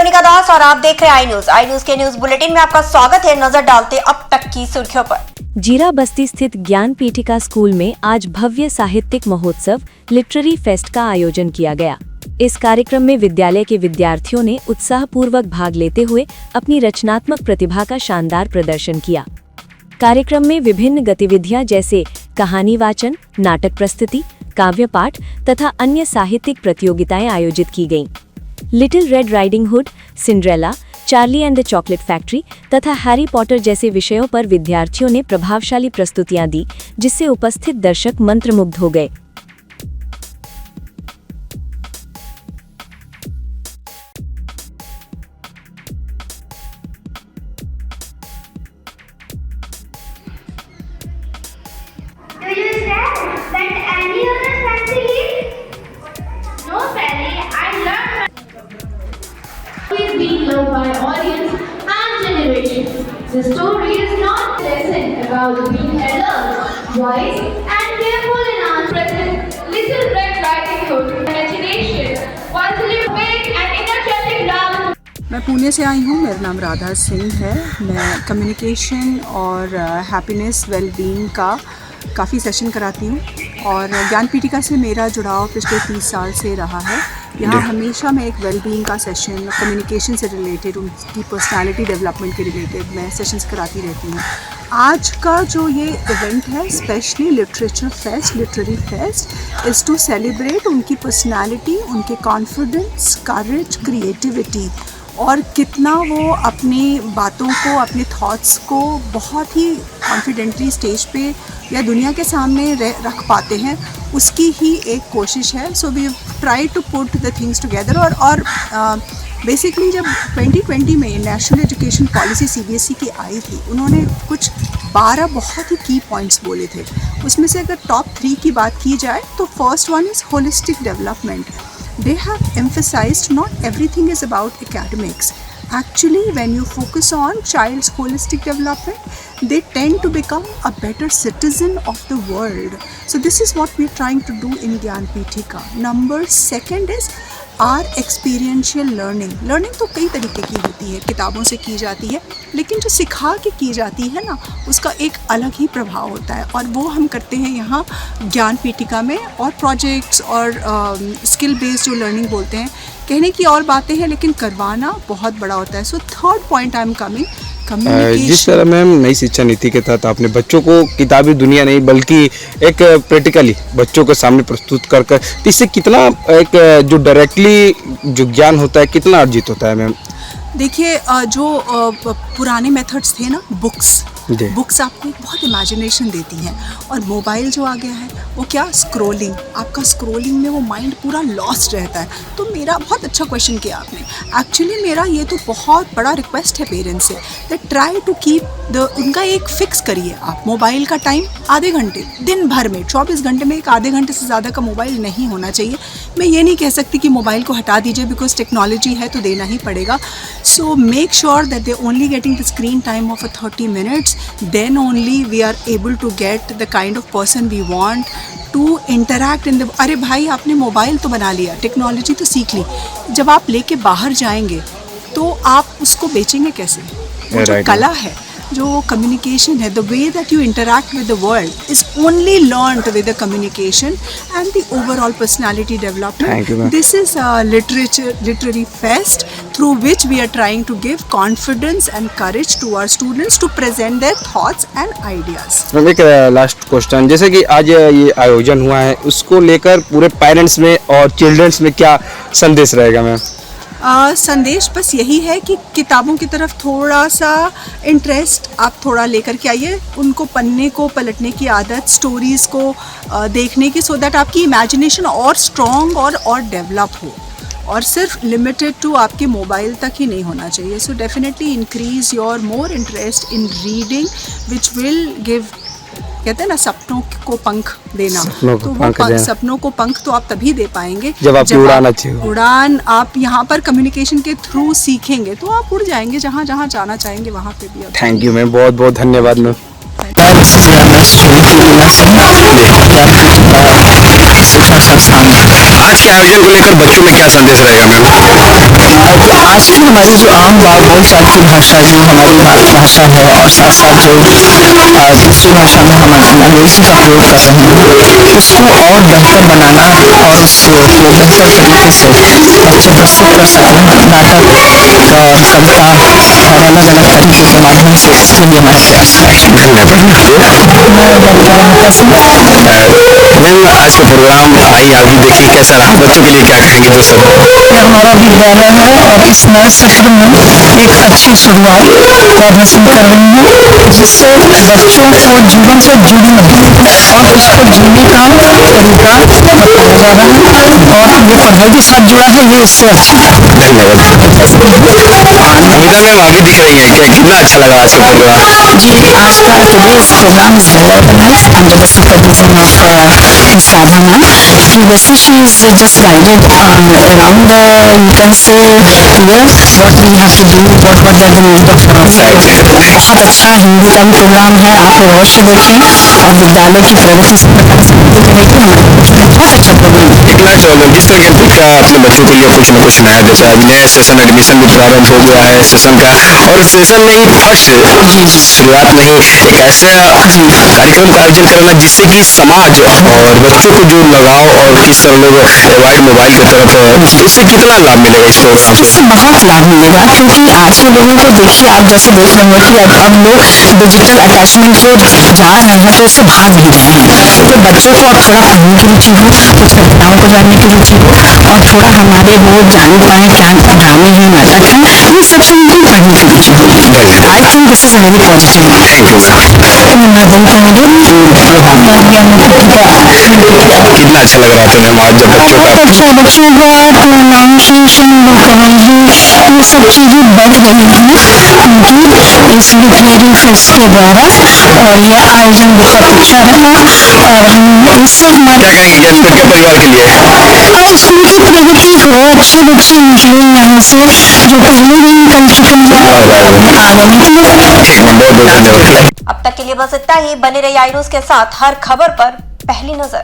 मोनिका दास और आप देख रहे हैं आई न्यूज के न्यूज बुलेटिन में आपका स्वागत है। नजर डालते अब तक की सुर्खियों पर। जीरा बस्ती स्थित ज्ञान पीठिका स्कूल में आज भव्य साहित्यिक महोत्सव लिटरेरी फेस्ट का आयोजन किया गया। इस कार्यक्रम में विद्यालय के विद्यार्थियों ने उत्साहपूर्वक भाग लेते हुए अपनी रचनात्मक प्रतिभा का शानदार प्रदर्शन किया। कार्यक्रम में विभिन्न गतिविधियां जैसे कहानी वाचन, नाटक प्रस्तुति, काव्य पाठ तथा अन्य साहित्यिक प्रतियोगिताएं आयोजित की गईं। Little red riding hood, Cinderella, Charlie and the chocolate factory तथा हैरी पॉटर जैसे विषयों पर विद्यार्थियों ने प्रभावशाली प्रस्तुतियां दी, जिससे उपस्थित दर्शक मंत्रमुग्ध हो गए। Being loved by audience and generations. The story is not a lesson about being alert, wise, and careful in our present. Little Red Riding Hood, imagination, was a little big and energetic drama. मैं पुणे से आई हूँ। मेरा नाम राधा सिंह है। मैं communication और happiness wellbeing का काफ़ी सेशन कराती हूँ और ज्ञान पीठिका से मेरा जुड़ाव पिछले 30 साल से रहा है। यहाँ हमेशा मैं एक वेलबींग का सेशन, कम्युनिकेशन से रिलेटेड, उनकी पर्सनालिटी डेवलपमेंट के रिलेटेड मैं सेशंस कराती रहती हूँ। आज का जो ये इवेंट है, specially literature fest, literary fest, is to celebrate उनकी पर्सनालिटी, उनके कॉन्फिडेंस, करेज, क्रिएटिविटी और कितना वो अपनी बातों को, अपने थॉट्स को बहुत ही कॉन्फिडेंटली स्टेज पे या दुनिया के सामने रख पाते हैं, उसकी ही एक कोशिश है। So we try to put the things together और बेसिकली जब 2020 में नेशनल एजुकेशन पॉलिसी CBSE की आई थी, उन्होंने कुछ 12 बहुत ही की पॉइंट्स बोले थे। उसमें से अगर टॉप 3 की बात की जाए तो first one is holistic development. They have emphasized not everything is about academics. Actually, when you focus on child's holistic development, they tend to become a better citizen of the world. So this is what we are trying to do in Gyan Pithika. Number second is our experiential learning. Learning तो कई तरीके की होती है, किताबों से की जाती है, लेकिन जो सिखा के की जाती है ना, उसका एक अलग ही प्रभाव होता है और वो हम करते हैं यहाँ ज्ञान पीठिका में। और प्रोजेक्ट्स और स्किल बेस्ड जो लर्निंग बोलते हैं, कहने की और बातें हैं लेकिन करवाना बहुत बड़ा होता है। So third point I am coming, जिस तरह मैम नई शिक्षा नीति के तहत आपने बच्चों को किताबी दुनिया नहीं बल्कि एक प्रैक्टिकली बच्चों के सामने प्रस्तुत कर इससे कितना एक जो डायरेक्टली जो ज्ञान होता है कितना अर्जित होता है मैम? देखिए, जो पुराने मेथड्स थे ना, बुक्स आपको एक बहुत इमेजिनेशन देती हैं और मोबाइल जो आ गया है वो क्या, स्क्रॉलिंग, आपका स्क्रॉलिंग में वो माइंड पूरा लॉस्ट रहता है। तो मेरा बहुत अच्छा क्वेश्चन किया आपने। एक्चुअली मेरा ये तो बहुत बड़ा रिक्वेस्ट है पेरेंट्स से, दैट ट्राई टू कीप उनका एक फिक्स करिए आप मोबाइल का टाइम आधे घंटे दिन भर में, 24 घंटे में एक आधे घंटे से ज़्यादा का मोबाइल नहीं होना चाहिए। मैं ये नहीं कह सकती कि मोबाइल को हटा दीजिए, बिकॉज टेक्नोलॉजी है तो देना ही पड़ेगा। So make sure that they only getting the screen time of 30 minutes, then only we are able to get the kind of person we want to interact in the। अरे भाई, आपने mobile तो बना लिया, टेक्नोलॉजी तो सीख ली, जब आप लेके बाहर जाएंगे तो आप उसको बेचेंगे कैसे? वो जो कला है, जो कम्युनिकेशन है, the way that you interact with the world is only learned with the communication and the overall personality development. This is literary fest through which we are trying to give confidence and courage to our students to present their thoughts and ideas. Ma'am एक last question, जैसे कि आज ये आयोजन हुआ है, उसको लेकर पूरे पेरेंट्स में और चिल्ड्रंस में क्या संदेश रहेगा मैम? संदेश बस यही है कि किताबों की तरफ थोड़ा सा इंटरेस्ट आप थोड़ा लेकर के आइए, उनको पढ़ने को, पलटने की आदत, स्टोरीज़ को देखने की, सो दैट आपकी इमेजिनेशन और स्ट्रॉन्ग और डेवलप हो, और सिर्फ लिमिटेड टू आपके मोबाइल तक ही नहीं होना चाहिए। So definitely increase your more interest in reading which will give, कहते हैं ना, सपनों को पंख देना। तो वो सपनों को पंख तो आप तभी दे पाएंगे जब आपकी उड़ान आप यहाँ पर कम्युनिकेशन के थ्रू सीखेंगे, तो आप उड़ जाएंगे, जहाँ जहाँ जाना चाहेंगे वहाँ पे भी। थैंक यू मैम, बहुत बहुत धन्यवाद मैम। स्टोरी की वजह से शिक्षा संस्थान। आज के आयोजन को लेकर बच्चों में क्या संदेश रहेगा मैम? आज की हमारी जो आम बोलचाल की भाषा जो हमारी भाषा है और साथ साथ जो दूसरी भाषा में हम अंग्रेजी का प्रयोग कर रहे हैं उसको और बेहतर बनाना और उसको बेहतर तरीके से बच्चे प्रस्तुत कर सकें नाटक कविता और अलग अलग तरीके के माध्यम से इसके लिए मैं प्रयास करूँगी। मैम आज का प्रोग्राम आई आपने देखी, कैसा रहा? बच्चों के लिए क्या कहेंगे जो सब? हमारा विद्यालय है और इस नए सत्र में एक अच्छी शुरुआत प्रदर्शन कर रही है जिससे बच्चों को जीवन से जुड़ना और उसको जीने का तरीका बताया जा रहा है और ये पढ़ाई के साथ जुड़ा है, ये इससे अच्छा है। धन्यवाद। मैम आगे दिख रही है क्या, कितना अच्छा लगा आज का प्रोग्राम? जी, आज का today's program is well organized under the supervision of Ms. Radha ma'am. Previously she is just guided around you can say here what we have to do, what are the need of बहुत अच्छा हिंदी का भी programme है, आप लोग अवश्य देखें और विद्यालय की प्रगति इस प्रकार से होती रहेगी। बहुत अच्छा प्रोग्राम है। देखना चाहूँगा जिस तरह की अपेक्षा अपने बच्चों के लिए कुछ न कुछ नया, जैसे आज नया सेशन एडमिशन भी प्रारंभ हो गया है सेशन का, और सेशन में ही फर्स्ट शुरुआत में ही एक ऐसा कार्यक्रम का आयोजन करना जिससे कि समाज और बच्चों को जो लगाव और किस तरह लोग अवॉइड मोबाइल की तरफ, इससे कितना लाभ मिलेगा इस प्रोग्राम से? इससे बहुत लाभ मिलेगा क्योंकि आज के लोगों को देखिए, आप जैसे देख रहे हैं कि अब लोग डिजिटल अटैचमेंट को जा रहे हैं तो उससे भाग नहीं रहे हैं। तो बच्चों को अब थोड़ा पढ़ने की रुचि हो, कुछ कविताओं को जानने की रुचि हो और थोड़ा हमारे वो जान पाए क्या ड्रामे हैं, नाटक हैं, इन सब से उनकी पढ़ने की रुचि होगी। I think this is very positive. कितना अच्छा लग रहा था मैम आज जब बच्चों का? अच्छा, बच्चों का प्रोनाउंसिएशन, वोकैबुलरी ये सब चीज़ें बढ़ रही हैं उनकी इस लिटरेरी फेस्ट के द्वारा और यह आयोजन बहुत अच्छा रहा और हम इससे हमारे क्या कहेंगे ज्ञानपीठ के परिवार के लिए? स्कूल की प्रगति हो, अच्छे बच्चे निकले यहाँ से जो पहले भी कर चुके हैं आगामी के लिए। बहुत बहुत धन्यवाद। अब तक के लिए बस इतना ही। बने रहिए आई न्यूज़ के साथ, हर खबर पर पहली नजर।